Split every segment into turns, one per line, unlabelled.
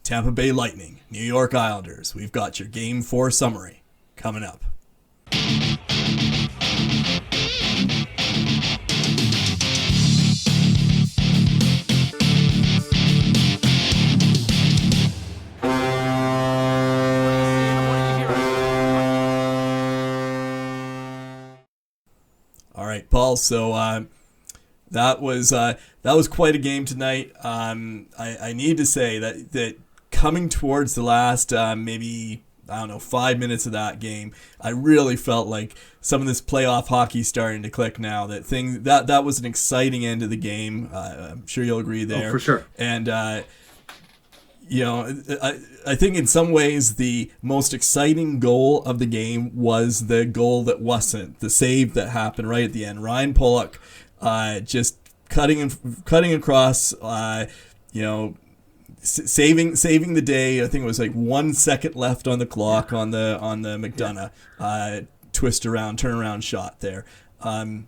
Tampa Bay Lightning, New York Islanders. We've got your Game 4 summary coming up. All right, Paul. So that was quite a game tonight. I need to say that coming towards the last maybe, I don't know, 5 minutes of that game, I really felt like some of this playoff hockey starting to click now. That was an exciting end of the game. I'm sure you'll agree there.
Oh, for sure.
And I think in some ways the most exciting goal of the game was the goal that wasn't, the save that happened right at the end. Ryan Pulock just cutting across, saving the day. I think it was like 1 second left on the clock on the McDonough turnaround shot there.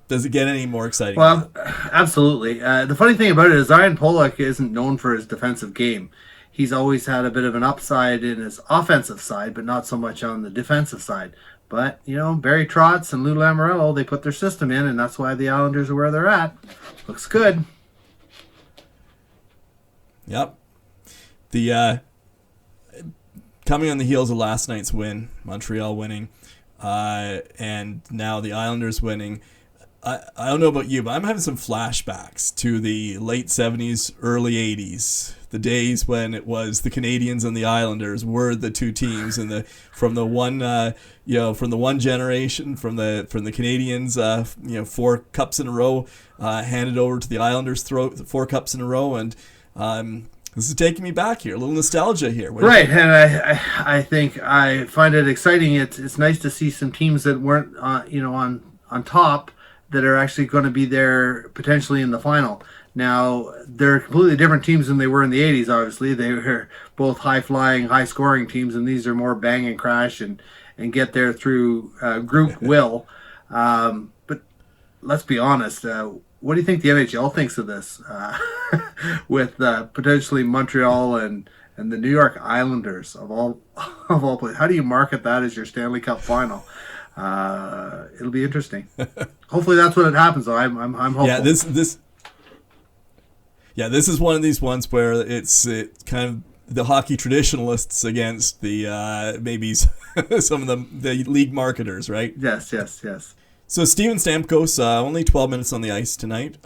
Does it get any more exciting?
Well, absolutely. The funny thing about it is Ryan Pulock isn't known for his defensive game. He's always had a bit of an upside in his offensive side, but not so much on the defensive side. But, Barry Trotz and Lou Lamoriello, they put their system in, and that's why the Islanders are where they're at. Looks good.
Yep. The coming on the heels of last night's win, Montreal winning, and now the Islanders winning, I don't know about you, but I'm having some flashbacks to the late 70s, early 80s, the days when it was the Canadians and the Islanders were the two teams, and from the one generation, from the Canadians, 4 cups in a row handed over to the Islanders' throat, 4 cups in a row, and this is taking me back here, a little nostalgia here.
Right, and I think I find it exciting. It's nice to see some teams that weren't on top that are actually going to be there potentially in the final. Now, they're completely different teams than they were in the 80s, obviously. They were both high-flying, high-scoring teams, and these are more bang and crash and get there through group will. But let's be honest. What do you think the NHL thinks of this with potentially Montreal and the New York Islanders of all places? How do you market that as your Stanley Cup final? It'll be interesting. Hopefully that's what it happens, though. I'm hopeful.
This is one of these ones where it's kind of the hockey traditionalists against the maybe some of the league marketers, right?
Yes.
So Steven Stamkos, only 12 minutes on the ice tonight.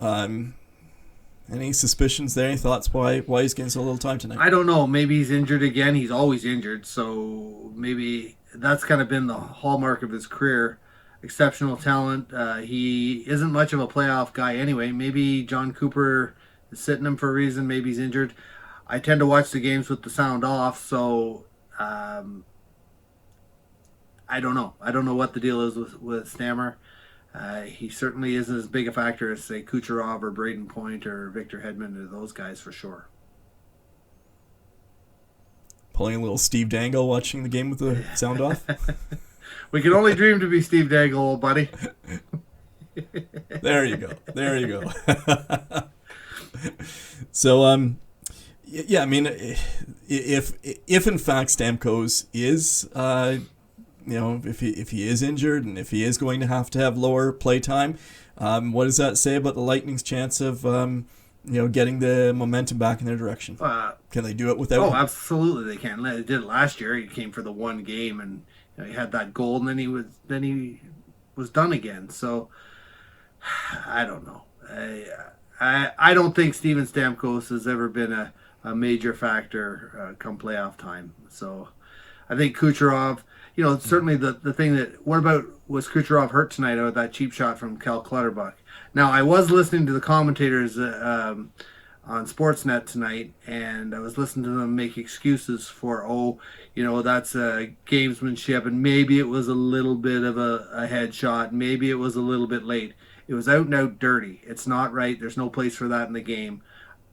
Any suspicions there? Any thoughts why he's getting so little time tonight?
I don't know. Maybe he's injured again. He's always injured, so maybe that's kind of been the hallmark of his career. Exceptional talent. He isn't much of a playoff guy anyway. Maybe John Cooper is sitting him for a reason. Maybe he's injured. I tend to watch the games with the sound off, so I don't know. I don't know what the deal is with Stammer. He certainly isn't as big a factor as, say, Kucherov or Braden Point or Victor Hedman or those guys for sure.
Pulling a little Steve Dangle watching the game with the sound off?
We can only dream to be Steve Dangle, old buddy.
There you go. So, I mean, if in fact Stamkos is, if he is injured and if he is going to have lower play time, what does that say about the Lightning's chance of, getting the momentum back in their direction? Can they do it without him?
Absolutely they can. They did it last year. He came for the one game and he had that goal, and then he was done again. So I don't know. I don't think Steven Stamkos has ever been a major factor come playoff time. So I think Kucherov, certainly the thing that, what about, was Kucherov hurt tonight out of that cheap shot from Cal Clutterbuck? Now, I was listening to the commentators on Sportsnet tonight, and I was listening to them make excuses for, that's gamesmanship, and maybe it was a little bit of a headshot, maybe it was a little bit late. It was out and out dirty. It's not right. There's no place for that in the game.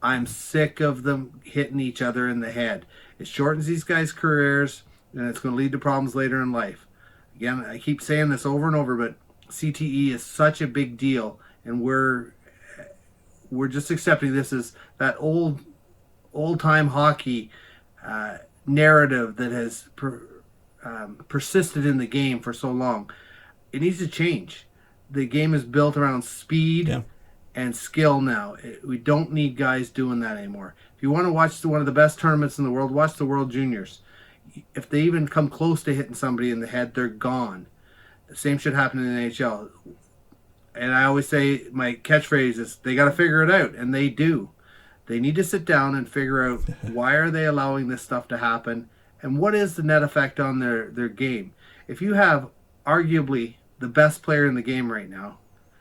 I'm sick of them hitting each other in the head. It shortens these guys' careers, and it's going to lead to problems later in life. Again, I keep saying this over and over, but CTE is such a big deal, and we're just accepting this as that old-time hockey narrative that has persisted in the game for so long. It needs to change. The game is built around speed and skill now. We don't need guys doing that anymore. If you want to watch one of the best tournaments in the world, watch the World Juniors. If they even come close to hitting somebody in the head, they're gone. The same should happen in the NHL. And I always say, my catchphrase is, they got to figure it out, and they do. They need to sit down and figure out why are they allowing this stuff to happen, and what is the net effect on their game. If you have arguably the best player in the game right now,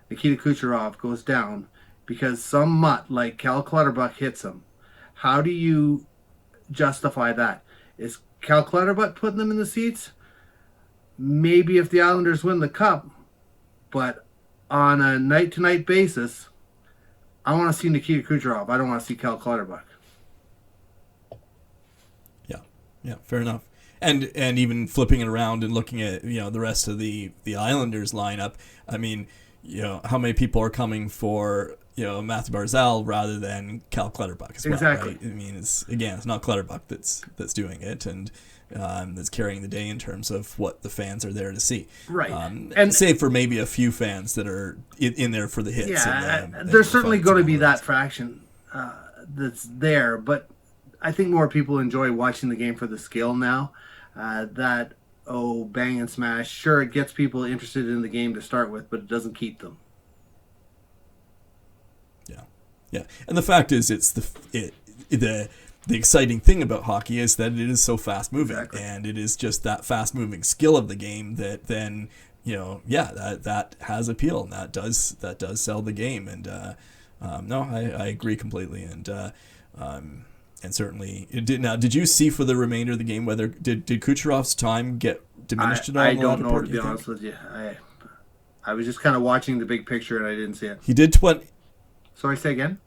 Nikita Kucherov, goes down because some mutt like Cal Clutterbuck hits him, how do you justify that? Is Cal Clutterbuck putting them in the seats? Maybe if the Islanders win the cup, but on a night-to-night basis, I want to see Nikita Kucherov. I don't want to see Cal Clutterbuck.
Yeah, fair enough. And even flipping it around and looking at the rest of the Islanders lineup, I mean, how many people are coming for Matthew Barzal rather than Cal Clutterbuck as well?
Exactly.
Right? I mean, it's not Clutterbuck that's doing it, and that's carrying the day in terms of what the fans are there to see.
Right.
And save for maybe a few fans that are in there for the hits.
Yeah, there's certainly going to be that fraction that's there, but I think more people enjoy watching the game for the skill now. Bang and smash, sure, it gets people interested in the game to start with, but it doesn't keep them.
Yeah, and the fact is, it's the exciting thing about hockey is that it is so fast moving, and it is just that fast moving skill of the game that then that has appeal, and that does sell the game. And no, I agree completely, and certainly it did. Now, did you see for the remainder of the game whether did Kucherov's time get diminished at all?
I don't know, to be honest with you. I was just kind of watching the big picture, and I didn't see it.
He did 20.
Sorry, say again?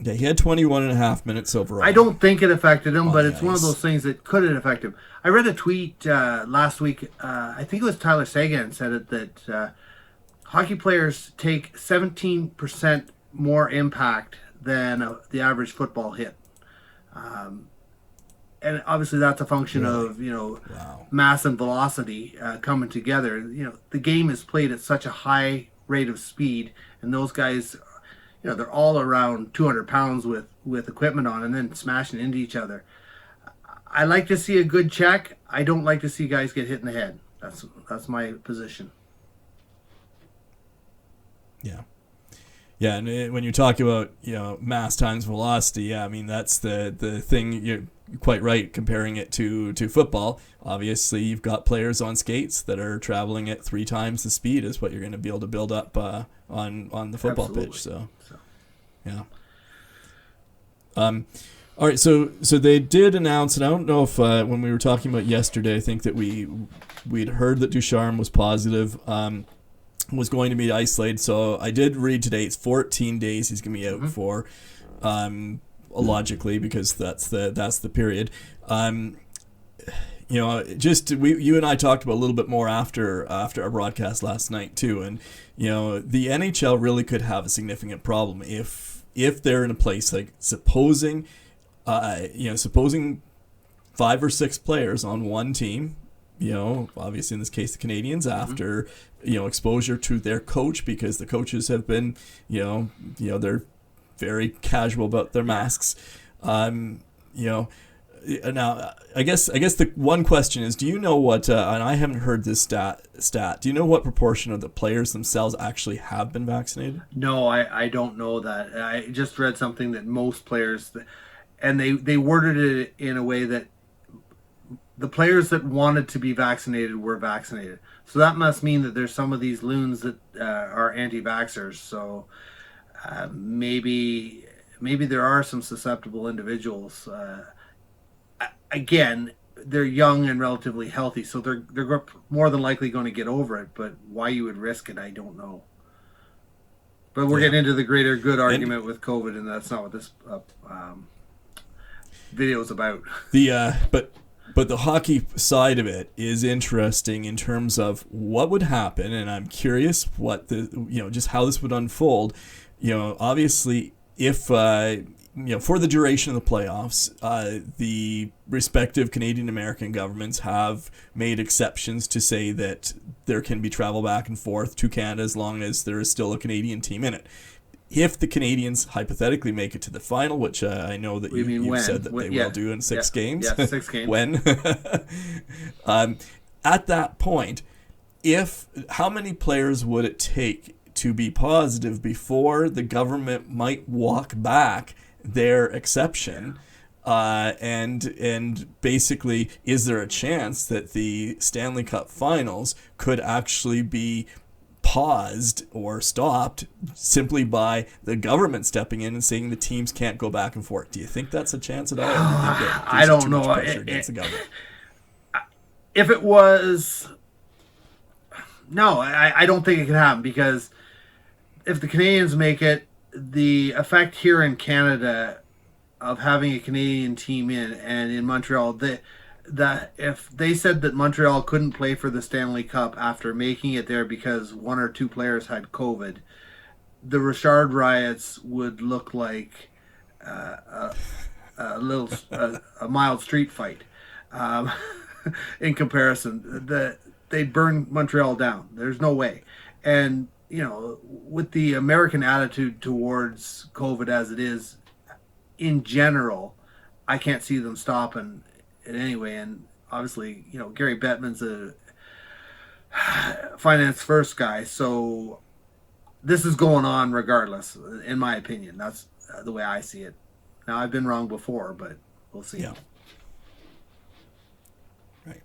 Yeah, he had 21 and a half minutes overall.
I don't think it affected him, but it's one of those things that could affect him. I read a tweet last week, I think it was Tyler Seguin said it, that hockey players take 17% more impact than the average football hit. And obviously that's a function of, mass and velocity coming together. The game is played at such a high rate of speed, and those guys, they're all around 200 pounds with equipment on and then smashing into each other. I like to see a good check. I don't like to see guys get hit in the head. That's my position.
Yeah. Yeah, and when you talk about mass times velocity, I mean that's the thing. You're quite right comparing it to football. Obviously, you've got players on skates that are traveling at 3 times the speed as what you're going to be able to build up on the football pitch. So, yeah. All right, so they did announce, and I don't know if when we were talking about yesterday, I think that we'd heard that Ducharme was positive. Was going to be isolated, so I did read today it's 14 days he's going to be out for, logically, because that's the period. You and I talked about a little bit more after our broadcast last night too, and the NHL really could have a significant problem if they're in a place like supposing 5 or 6 players on one team. Obviously in this case the Canadians, after exposure to their coach, because the coaches have been they're very casual about their masks. Now I guess the one question is, do you know what and I haven't heard this stat, do you know what proportion of the players themselves actually have been vaccinated?
No, I don't know that. I just read something that most players, and they worded it in a way that the players that wanted to be vaccinated were vaccinated. So that must mean that there's some of these loons that are anti-vaxxers. So maybe there are some susceptible individuals. Again, they're young and relatively healthy, so they're more than likely going to get over it. But why you would risk it, I don't know. But we're getting into the greater good argument with COVID, and that's not what this video is about.
But the hockey side of it is interesting in terms of what would happen, and I'm curious what just how this would unfold. Obviously, if for the duration of the playoffs, the respective Canadian American governments have made exceptions to say that there can be travel back and forth to Canada as long as there is still a Canadian team in it. If the Canadians hypothetically make it to the final, which I know that you've said that they will do in 6 games.
Yeah, 6 games.
When? At that point, how many players would it take to be positive before the government might walk back their exception? And basically, is there a chance that the Stanley Cup Finals could actually be paused or stopped simply by the government stepping in and saying the teams can't go back and forth? Do you think that's a chance at all?
I don't know.
Against the government?
If it was, no, I don't think it could happen, because if the Canadians make it, the effect here in Canada of having a Canadian team in Montreal, that if they said that Montreal couldn't play for the Stanley Cup after making it there because 1 or 2 players had COVID, the Richard riots would look like a mild street fight. In comparison, they'd burn Montreal down. There's no way. And with the American attitude towards COVID as it is in general, I can't see them stopping it anyway. And obviously, Gary Bettman's a finance first guy, so this is going on regardless, in my opinion. That's the way I see it. Now, I've been wrong before, but we'll see.
Yeah. Right.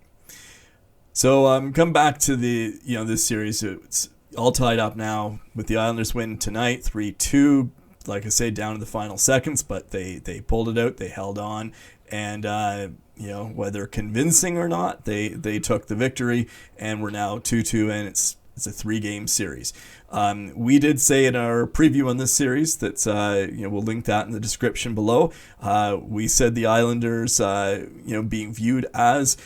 So come back to this series. It's all tied up now with the Islanders win tonight, 3-2. Like I say, down to the final seconds, but they pulled it out. They held on, and whether convincing or not, they took the victory, and we're now 2-2, and it's a 3-game series. We did say in our preview on this series that we'll link that in the description below. We said the Islanders, being viewed as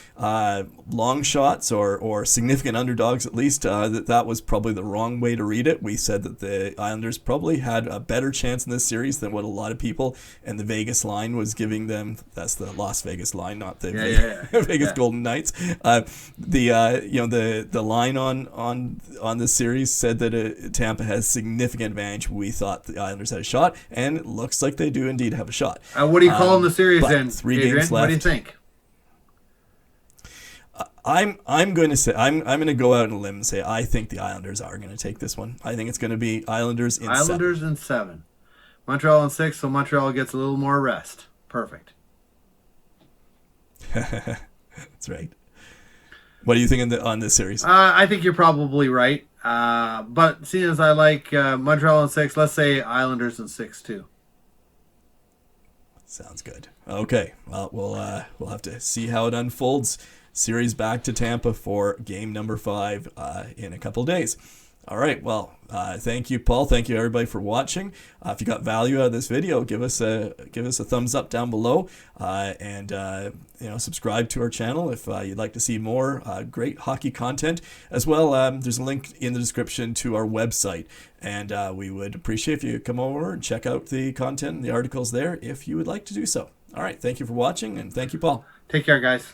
long shots or significant underdogs at least, that was probably the wrong way to read it. We said that the Islanders probably had a better chance in this series than what a lot of people and the Vegas line was giving them. That's the Las Vegas line, not the Vegas Golden Knights. The line on this series said that Tampa has significant advantage. We thought the Islanders had a shot, and it looks like they do indeed have a shot.
What do you call the series then,
3
Adrian?
games left.
What do you think?
I'm going to say I'm going to go out on a limb and say I think the Islanders are going to take this one. I think it's going to be Islanders in
7. Montreal in 6, so Montreal gets a little more rest. Perfect.
That's right. What do you think on this series?
I think you're probably right. But seeing as I like Montreal in 6, let's say Islanders in 6 too.
Sounds good. Okay. Well, we'll have to see how it unfolds. Series back to Tampa for game number 5 in a couple of days. All right. Well, thank you, Paul. Thank you, everybody, for watching. If you got value out of this video, give us a thumbs up down below, and subscribe to our channel if you'd like to see more great hockey content as well. There's a link in the description to our website, and we would appreciate if you come over and check out the content and the articles there if you would like to do so. All right. Thank you for watching, and thank you, Paul.
Take care, guys.